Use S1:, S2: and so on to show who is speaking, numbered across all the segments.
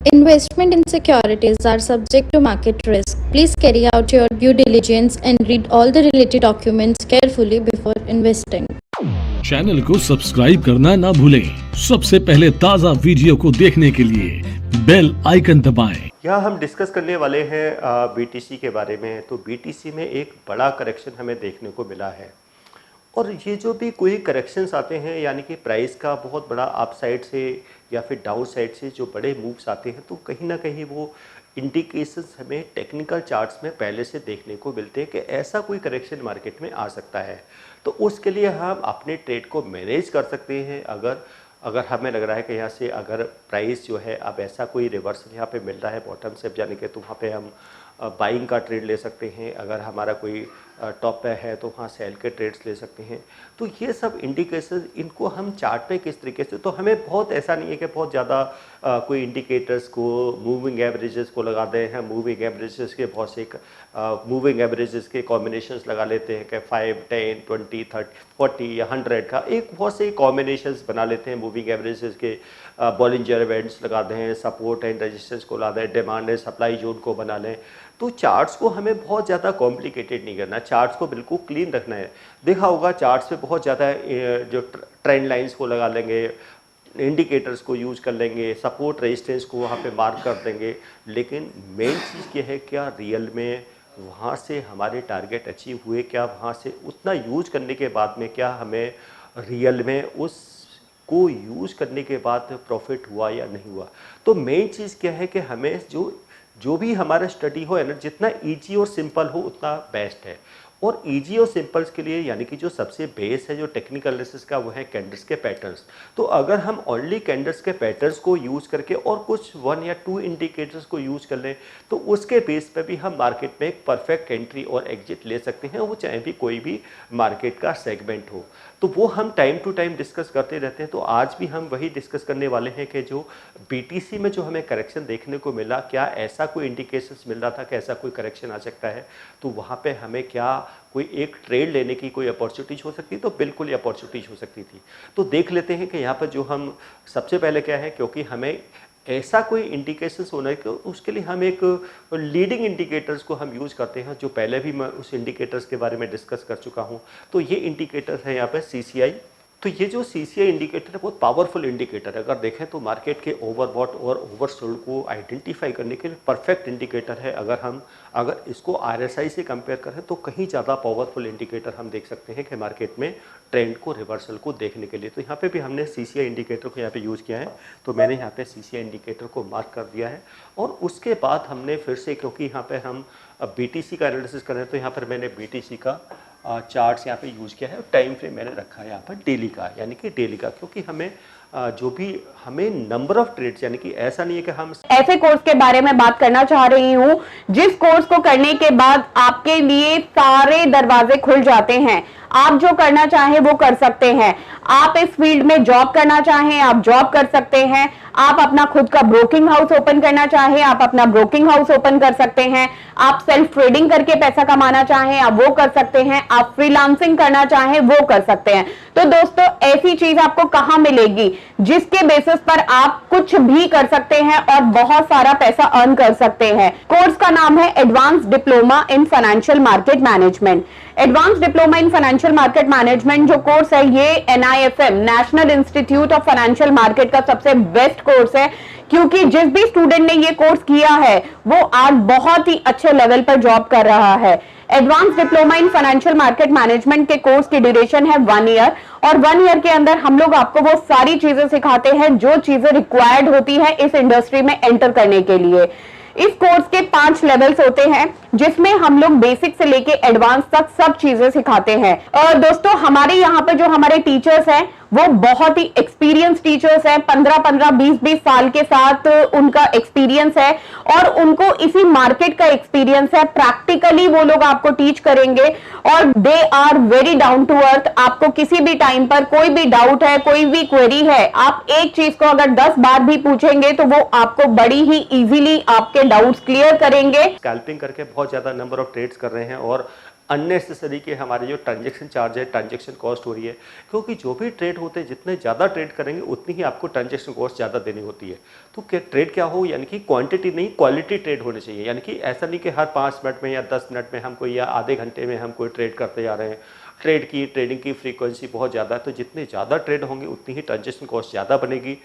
S1: Investment in securities are subject to market risk. Please carry out your due diligence and read all the related documents carefully before investing.
S2: Channel को subscribe करना ना भूलें। सबसे पहले ताज़ा video को देखने के लिए बेल आइकन दबाएं।
S3: यहाँ हम डिस्कस करने वाले हैं बीटीसी के बारे में। तो बीटीसी में एक बड़ा करेक्शन हमें देखने को मिला है और ये जो भी कोई करेक्शंस आते हैं यानी कि प्राइस का बहुत बड़ा अप साइड से या फिर डाउन साइड से जो बड़े मूव्स आते हैं तो कहीं ना कहीं वो इंडिकेशंस हमें टेक्निकल चार्ट्स में पहले से देखने को मिलते हैं कि ऐसा कोई करेक्शन मार्केट में आ सकता है। तो उसके लिए हम अपने ट्रेड को मैनेज कर सकते हैं। अगर हमें लग रहा है कि यहाँ से अगर प्राइस जो है अब ऐसा कोई रिवर्सल यहाँ पे मिल रहा है बॉटम से जाने के, तो वहाँ पे हम बाइंग का ट्रेड ले सकते हैं। अगर हमारा कोई टॉप पे है तो वहाँ सेल के ट्रेड्स ले सकते हैं। तो ये सब इंडिकेटर्स इनको हम चार्ट पे किस तरीके से, तो हमें बहुत ऐसा नहीं है कि बहुत ज़्यादा कोई इंडिकेटर्स को मूविंग एवरेजेस को लगा दें। हम मूविंग एवरेजेस के बहुत से मूविंग एवरेजेस के कॉम्बिनेशंस लगा लेते हैं कि 5, 10, 20, 30, 40 या 100 का एक बहुत से कॉम्बिनेशंस बना लेते हैं मूविंग एवरेजेस के। बॉलिंजर इवेंट्स लगा दें, सपोर्ट एंड रेजिस्टेंस को ला दें, डिमांड एंड सप्लाई जोन को बना लें। तो चार्ट्स को हमें बहुत ज़्यादा कॉम्प्लिकेटेड नहीं करना, चार्ट्स को बिल्कुल क्लीन रखना है। देखा होगा चार्ट्स पे बहुत ज़्यादा जो ट्रेंड लाइंस को लगा लेंगे, इंडिकेटर्स को यूज कर लेंगे, सपोर्ट रेजिस्टेंस को वहाँ पे मार्क कर देंगे, लेकिन मेन चीज़ ये है क्या रियल में वहाँ से हमारे टारगेट अचीव हुए, क्या वहाँ से उतना यूज करने के बाद में क्या हमें रियल में उस को यूज करने के बाद प्रॉफिट हुआ या नहीं हुआ। तो मेन चीज़ क्या है कि हमें जो भी हमारा स्टडी हो है ना, जितना ईजी और सिंपल हो उतना बेस्ट है। और ईजी और सिंपल्स के लिए यानी कि जो सबसे बेस है जो टेक्निकल एनालिसिस का वो है कैंडल्स के पैटर्न्स। तो अगर हम ओनली कैंडल्स के पैटर्न्स को यूज़ करके और कुछ 1 या 2 इंडिकेटर्स को यूज़ कर लें तो उसके बेस पे भी हम मार्केट में एक परफेक्ट एंट्री और एग्जिट ले सकते हैं, वो चाहे भी कोई भी मार्केट का सेगमेंट हो। तो वो हम टाइम टू टाइम डिस्कस करते रहते हैं। तो आज भी हम वही डिस्कस करने वाले हैं कि जो बीटीसी में जो हमें करेक्शन देखने को मिला, क्या ऐसा कोई इंडिकेशंस मिल रहा था कि ऐसा कोई करेक्शन आ सकता है, तो वहाँ पे हमें क्या कोई एक ट्रेड लेने की कोई अपॉर्चुनिटीज हो सकती, तो बिल्कुल ये अपॉर्चुनिटीज हो सकती थी। तो देख लेते हैं कि यहाँ पर जो हम सबसे पहले क्या है, क्योंकि हमें ऐसा कोई इंडिकेशंस होना है कि उसके लिए हम एक लीडिंग इंडिकेटर्स को हम यूज़ करते हैं, जो पहले भी मैं उस इंडिकेटर्स के बारे में डिस्कस कर चुका हूँ। तो ये इंडिकेटर है यहाँ पे CCI। तो ये जो CCI इंडिकेटर है बहुत पावरफुल इंडिकेटर है। अगर देखें तो मार्केट के ओवरबॉट और ओवरसोल्ड को आइडेंटिफाई करने के लिए परफेक्ट इंडिकेटर है। अगर इसको RSI से कंपेयर करें तो कहीं ज़्यादा पावरफुल इंडिकेटर हम देख सकते हैं कि मार्केट में ट्रेंड को, रिवर्सल को देखने के लिए। तो यहाँ पे भी हमने CCI इंडिकेटर को यहाँ पे यूज़ किया है। तो मैंने यहाँ पे CCI इंडिकेटर को मार्क कर दिया है और उसके बाद हमने फिर से, क्योंकि यहाँ पे हम BTC का एनालिसिस कर रहे हैं, तो यहाँ पर मैंने BTC का चार्ट्स यहाँ पे यूज़ किया है। टाइम फ्रेम मैंने रखा है यहाँ पर डेली का, यानी कि डेली का, क्योंकि हमें नंबर ऑफ ट्रेड्स, यानी कि ऐसा नहीं है कि हम
S4: ऐसे कोर्स के बारे में बात करना चाह रही हूँ जिस कोर्स को करने के बाद आपके लिए सारे दरवाजे खुल जाते हैं। आप जो करना चाहें वो कर सकते हैं। आप इस फील्ड में जॉब करना चाहें आप जॉब कर सकते हैं। आप अपना खुद का ब्रोकिंग हाउस ओपन करना चाहें आप अपना ब्रोकिंग हाउस ओपन कर सकते हैं। आप सेल्फ ट्रेडिंग करके पैसा कमाना चाहें आप वो कर सकते हैं। आप फ्रीलांसिंग करना चाहें वो कर सकते हैं। तो दोस्तों, ऐसी चीज आपको कहां मिलेगी जिसके बेसिस पर आप कुछ भी कर सकते हैं और बहुत सारा पैसा अर्न कर सकते हैं। कोर्स का नाम है advance diploma in financial market management. Advance diploma in financial market management जो कोर्स है ये NIFM national institute of financial market का सबसे बेस्ट कोर्स है, क्योंकि जिस भी स्टूडेंट ने ये कोर्स किया है वो आज बहुत ही अच्छे लेवल पर जॉब कर रहा है। Advance diploma in financial market management के कोर्स की ड्यूरेशन है 1 ईयर और 1 ईयर के अंदर हम लोग आपको वो सारी चीजें सिखाते हैं जो चीजें रिक्वायर्ड होती है इस इंडस्ट्री में एंटर करने के लिए। इस कोर्स के 5 लेवल्स होते हैं जिसमें हम लोग बेसिक से लेके एडवांस तक सब चीजें सिखाते हैं। और दोस्तों, हमारे यहाँ पे जो हमारे टीचर्स हैं वो बहुत ही एक्सपीरियंस टीचर्स हैं। 15-15, 20-20 साल के साथ उनका एक्सपीरियंस है और उनको इसी मार्केट का एक्सपीरियंस है। प्रैक्टिकली वो लोग आपको टीच करेंगे और they are very down to earth. आपको किसी भी टाइम पर कोई भी डाउट है, कोई भी क्वेरी है, आप एक चीज को अगर 10 बार भी पूछेंगे तो वो आपको बड़ी ही इजीली आपके डाउट्स क्लियर करेंगे।
S3: स्कैल्पिंग करके बहुत ज्यादा नंबर ऑफ ट्रेड्स कर रहे हैं और अननेसेसरी के हमारे जो ट्रांजैक्शन चार्ज है, ट्रांजैक्शन कॉस्ट हो रही है, क्योंकि जो भी ट्रेड होते हैं जितने ज़्यादा ट्रेड करेंगे उतनी ही आपको ट्रांजैक्शन कॉस्ट ज़्यादा देनी होती है। तो क्या ट्रेड क्या हो, यानी कि क्वांटिटी नहीं क्वालिटी ट्रेड होनी चाहिए। यानी कि ऐसा नहीं कि हर 5 मिनट में या 10 मिनट में हम कोई या आधे घंटे में हम कोई ट्रेड करते जा रहे हैं। ट्रेडिंग की फ्रीक्वेंसी बहुत ज़्यादा है, तो जितने ज़्यादा ट्रेड होंगे उतनी ही ट्रांजैक्शन कॉस्ट ज़्यादा बनेगी।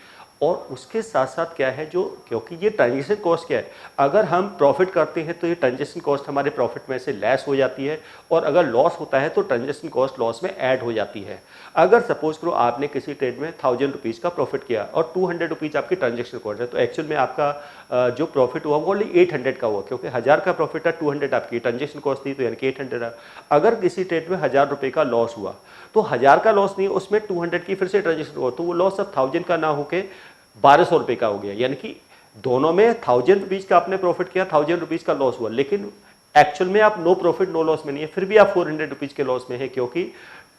S3: और उसके साथ साथ क्या है, जो क्योंकि ये ट्रांजैक्शन कॉस्ट क्या है, अगर हम प्रॉफिट करते हैं तो ये ट्रांजैक्शन कॉस्ट हमारे प्रॉफिट में से लेस हो जाती है, और अगर लॉस होता है तो ट्रांजैक्शन कॉस्ट लॉस में ऐड हो जाती है। अगर सपोज करो आपने किसी ट्रेड में 1000 रुपीज़ का प्रॉफिट किया और 200 रुपीज़ आपकी ट्रांजैक्शन कॉस्ट है, तो एक्चुअल में आपका जो प्रॉफिट हुआ वो ओनली 800 का हुआ, क्योंकि 1000 का प्रॉफिट है, 200 आपकी ट्रांजैक्शन कॉस्ट थी, तो यानी कि 800 है। अगर किसी ट्रेड में 1000 रुपये का लॉस हुआ तो 1000 का लॉस नहीं, उसमें 200 की फिर से ट्रांजैक्शन हुआ, तो वो लॉस अब 1000 का ना होके 1200 रुपये का हो गया। यानी कि दोनों में 1000 रुपीज़ का आपने प्रॉफिट किया, 1000 रुपीज़ का लॉस हुआ, लेकिन एक्चुअल में आप नो प्रॉफिट नो लॉस में नहीं है, फिर भी आप 400 रुपीज़ के लॉस में है, क्योंकि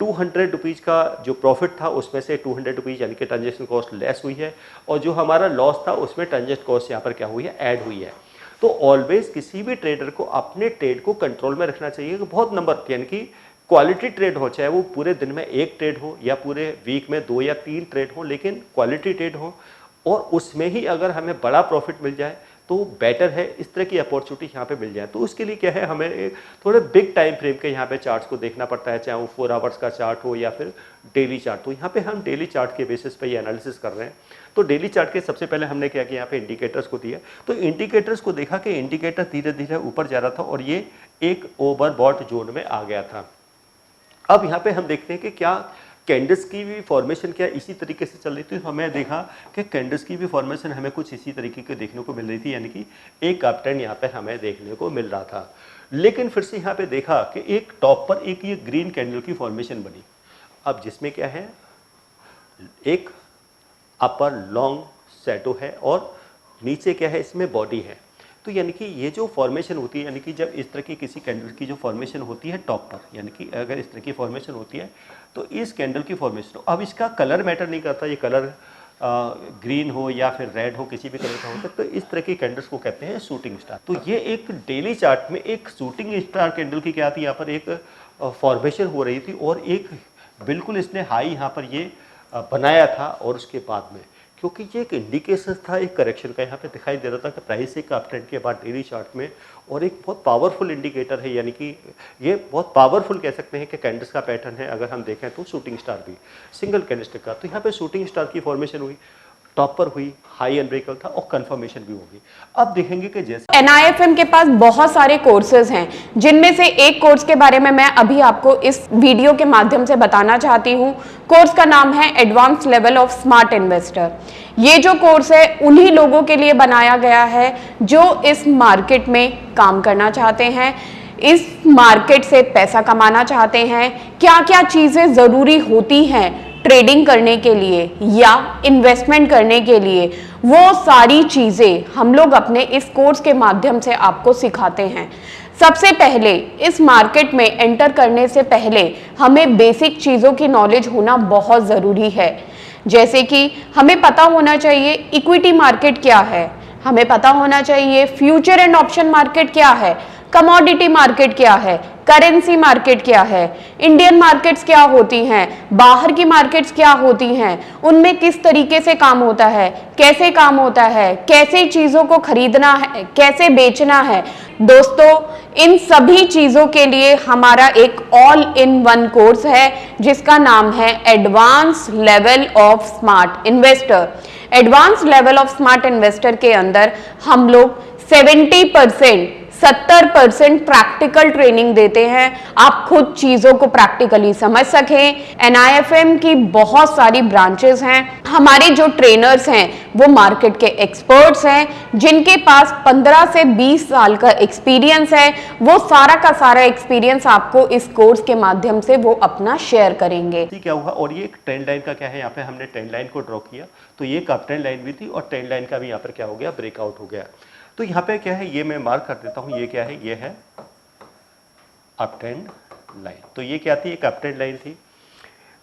S3: 200 रुपीज़ का जो प्रॉफिट था उसमें से 200 रुपीज़ यानी कि ट्रांजैक्शन कॉस्ट लेस हुई है, और जो हमारा लॉस था उसमें ट्रांजैक्शन कॉस्ट यहाँ पर क्या हुई है, ऐड हुई है। तो ऑलवेज किसी भी ट्रेडर को अपने ट्रेड को कंट्रोल में रखना चाहिए कि बहुत नंबर, यानी कि क्वालिटी ट्रेड हो, चाहे वो पूरे दिन में एक ट्रेड हो या पूरे वीक में 2 या 3 ट्रेड हो, लेकिन क्वालिटी ट्रेड हो, और उसमें ही अगर हमें बड़ा प्रॉफिट मिल जाए तो बेटर है। इस तरह की अपॉर्चुनिटी यहाँ पे मिल जाए, तो उसके लिए क्या है, हमें एक थोड़े बिग टाइम फ्रेम के यहाँ पे चार्ट्स को देखना पड़ता है, चाहे वो 4 आवर्स का चार्ट हो या फिर डेली चार्ट। तो यहाँ पे हम डेली चार्ट के बेसिस पे ये एनालिसिस कर रहे हैं। तो डेली चार्ट के सबसे पहले हमने क्या किया, यहाँ पे इंडिकेटर्स को दिया, तो इंडिकेटर्स को देखा कि इंडिकेटर धीरे धीरे ऊपर जा रहा था और ये एक ओवरबॉट जोन में आ गया था। अब यहाँ पे हम देखते हैं कि क्या कैंडल्स की भी फॉर्मेशन क्या इसी तरीके से चल रही थी। तो हमें देखा कि कैंडल्स की भी फॉर्मेशन हमें कुछ इसी तरीके के देखने को मिल रही थी, यानी कि एक अप ट्रेंड यहाँ पर हमें देखने को मिल रहा था। लेकिन फिर से यहाँ पे देखा कि एक टॉप पर एक ये ग्रीन कैंडल की फॉर्मेशन बनी, अब जिसमें क्या है, एक अपर लॉन्ग शैडो है और नीचे क्या है, इसमें बॉडी है। तो यानी कि ये जो फॉर्मेशन होती है, यानी कि जब इस तरह की किसी कैंडल की जो फॉर्मेशन होती है टॉप पर, यानी कि अगर इस तरह की फॉर्मेशन होती है तो इस कैंडल की फॉर्मेशन, अब इसका कलर मैटर नहीं करता, ये कलर ग्रीन हो या फिर रेड हो, किसी भी कलर का हो सकता है, तो इस तरह की कैंडल्स को कहते हैं शूटिंग स्टार। तो ये एक डेली चार्ट में एक शूटिंग स्टार कैंडल की क्या थी, यहाँ पर एक फॉर्मेशन हो रही थी, और एक बिल्कुल इसने हाई यहाँ पर ये बनाया था, और उसके बाद में क्योंकि ये एक इंडिकेशन था एक करेक्शन का, यहाँ पे दिखाई दे रहा था कि प्राइस एक अप ट्रेंड के बाद डेली चार्ट में, और एक बहुत पावरफुल इंडिकेटर है, यानी कि ये बहुत पावरफुल कह सकते हैं कि कैंडल्स का पैटर्न है। अगर हम देखें तो शूटिंग स्टार भी सिंगल कैंडलस्टिक का, तो यहाँ पे शूटिंग स्टार की फॉर्मेशन हुई, टॉप पर हुई, हाई अनब्रेकेबल था और कंफर्मेशन भी होगी। अब देखेंगे कि जैसे
S4: NIFM के पास बहुत सारे कोर्सेज हैं, जिनमें से एक कोर्स के बारे में मैं अभी आपको इस वीडियो के माध्यम से बताना चाहती हूँ। कोर्स का नाम है advance level of smart investor. ये जो कोर्स है उन्हीं लोगों के लिए बनाया गया है जो इस मार्केट में काम करना चाहते हैं, इस मार्केट से पैसा कमाना चाहते हैं। क्या क्या चीजें जरूरी होती हैं ट्रेडिंग करने के लिए या इन्वेस्टमेंट करने के लिए, वो सारी चीजें हम लोग अपने इस कोर्स के माध्यम से आपको सिखाते हैं। सबसे पहले इस मार्केट में एंटर करने से पहले हमें बेसिक चीजों की नॉलेज होना बहुत जरूरी है, जैसे कि हमें पता होना चाहिए इक्विटी मार्केट क्या है, हमें पता होना चाहिए फ्यूचर एंड ऑप्शन मार्केट क्या है, कमोडिटी मार्केट क्या है, करेंसी मार्केट क्या है, इंडियन मार्केट्स क्या होती हैं, बाहर की मार्केट्स क्या होती हैं, उनमें किस तरीके से काम होता है, कैसे काम होता है, कैसे चीजों को खरीदना है, कैसे बेचना है। दोस्तों, इन सभी चीजों के लिए हमारा एक ऑल इन वन कोर्स है जिसका नाम है advance level of smart investor. Advance level of smart investor के अंदर हम लोग 70% प्रैक्टिकल ट्रेनिंग देते हैं, आप खुद चीजों को प्रैक्टिकली समझ सकें। NIFM की बहुत सारी ब्रांचेस हैं, हमारे जो ट्रेनर्स हैं वो मार्केट के एक्सपर्ट्स हैं जिनके पास 15 से 20 साल का एक्सपीरियंस है। वो सारा का सारा एक्सपीरियंस आपको इस कोर्स के माध्यम से वो अपना शेयर करेंगे।
S3: क्या हुआ, और ये एक ट्रेंड लाइन का क्या है, यहाँ पे हमने ट्रेंड लाइन को ड्रॉ किया, तो ये एक अप ट्रेंड लाइन भी थी और ट्रेंड लाइन का भी यहाँ पर क्या हो गया, ब्रेकआउट हो गया। तो यहाँ पे क्या है, ये मैं मार्क कर देता हूँ, ये क्या है, ये है अप ट्रेंड लाइन। तो ये क्या थी, एक अप ट्रेंड लाइन थी।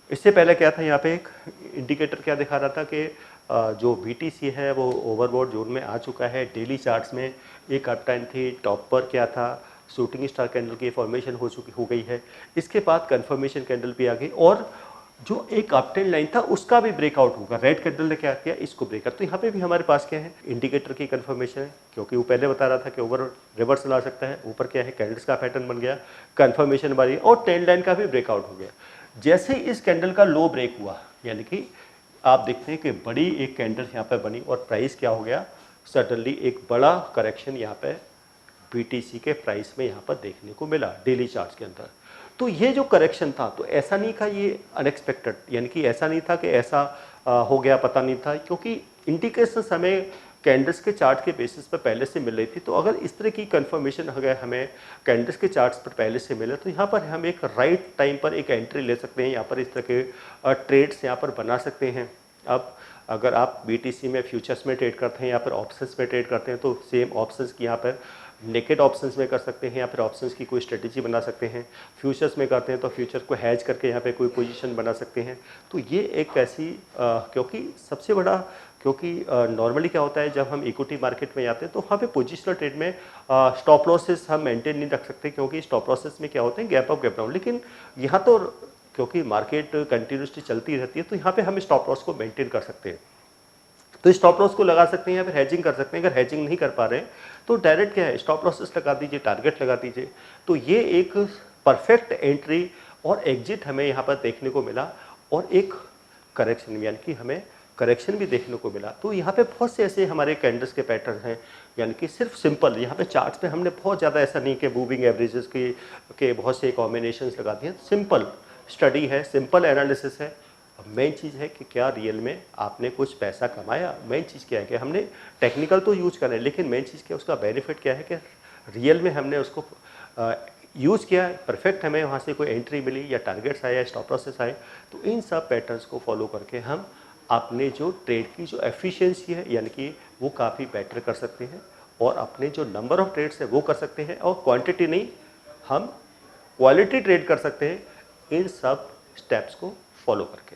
S3: इससे पहले क्या था, यहाँ पे एक इंडिकेटर क्या दिखा रहा था कि जो BTC है वो ओवरबॉट जोन में आ चुका है। डेली चार्ट्स में एक अप ट्रेंड थी, टॉप पर क्या था, शूटिंग स्टार कैंडल की फॉर्मेशन हो गई है। इसके बाद कंफर्मेशन कैंडल भी आ गई और जो एक अप ट्रेंड लाइन था उसका भी ब्रेकआउट होगा। रेड कैंडल ने क्या किया, इसको ब्रेकआउट। तो यहाँ पे भी हमारे पास क्या है, इंडिकेटर की कंफर्मेशन है, क्योंकि वो पहले बता रहा था कि ओवर रिवर्सल आ सकता है। ऊपर क्या है, कैंडल्स का पैटर्न बन गया, कंफर्मेशन बनी और ट्रेंड लाइन का भी ब्रेकआउट हो गया। जैसे इस कैंडल का लो ब्रेक हुआ, यानी कि आप देखते हैं कि बड़ी एक कैंडल यहाँ पे बनी और प्राइस क्या हो गया, सडनली एक बड़ा करेक्शन यहाँ पे बीटीसी के प्राइस में यहाँ पर देखने को मिला डेली चार्ट्स के अंदर। तो ये जो करेक्शन था, तो ऐसा नहीं था ये अनएक्सपेक्टेड, यानी कि ऐसा नहीं था कि ऐसा हो गया, पता नहीं था, क्योंकि इंडिकेशंस हमें कैंडल्स के चार्ट के बेसिस पर पहले से मिल रही थी। तो अगर इस तरह की कंफर्मेशन अगर हमें कैंडल्स के चार्ट्स पर पहले से मिले तो यहाँ पर हम एक राइट टाइम पर एक एंट्री ले सकते हैं, यहाँ पर इस तरह के ट्रेड्स यहाँ पर बना सकते हैं। अब अगर आप बीटीसी में फ्यूचर्स में ट्रेड करते हैं या फिर ऑप्शंस में ट्रेड करते हैं तो सेम ऑप्शंस की यहाँ पर नेकेड ऑप्शंस में कर सकते हैं या फिर ऑप्शंस की कोई स्ट्रेटेजी बना सकते हैं। फ्यूचर्स में करते हैं तो फ्यूचर को हैज करके यहाँ पे कोई पोजीशन बना सकते हैं। तो ये एक ऐसी क्योंकि सबसे बड़ा, क्योंकि नॉर्मली क्या होता है जब हम इक्विटी मार्केट में जाते हैं तो वहाँ पे पोजिशनल ट्रेड में स्टॉप लॉसेस हम मेंटेन नहीं रख सकते, क्योंकि स्टॉप लॉसेस में क्या होते हैं, गैप अप गैप डाउन। लेकिन यहाँ तो क्योंकि मार्केट कंटिन्यूसली चलती रहती है तो यहाँ पे हम स्टॉप लॉस को मेंटेन कर सकते हैं। तो स्टॉप लॉस को लगा सकते हैं या फिर हैजिंग कर सकते हैं। अगर हैजिंग नहीं कर पा रहे हैं तो डायरेक्ट क्या है, स्टॉप लॉसेस लगा दीजिए, टारगेट लगा दीजिए। तो ये एक परफेक्ट एंट्री और एग्जिट हमें यहाँ पर देखने को मिला और एक करेक्शन, यानी कि हमें करेक्शन भी देखने को मिला। तो यहाँ पे बहुत से ऐसे हमारे कैंडल्स के पैटर्न हैं, यानी कि सिर्फ सिंपल यहाँ पे चार्ट्स पे हमने बहुत ज़्यादा ऐसा नहीं कि मूविंग एवरेजेस के बहुत से कॉम्बिनेशंस लगा दिए। सिंपल स्टडी है, सिंपल एनालिसिस है। मेन चीज़ है कि क्या रियल में आपने कुछ पैसा कमाया। मेन चीज़ क्या है कि हमने टेक्निकल तो यूज करें, लेकिन मेन चीज़ क्या है, उसका बेनिफिट क्या है कि रियल में हमने उसको यूज़ किया, परफेक्ट हमें वहाँ से कोई एंट्री मिली या टारगेट्स आए या स्टॉप लॉसेस आए। तो इन सब पैटर्न्स को फॉलो करके हम अपने जो ट्रेड की जो एफिशिएंसी है, यानी कि वो काफ़ी बेटर कर सकते हैं और अपने जो नंबर ऑफ ट्रेड्स है वो कर सकते हैं, और क्वांटिटी नहीं, हम क्वालिटी ट्रेड कर सकते हैं इन सब स्टेप्स को फॉलो करके।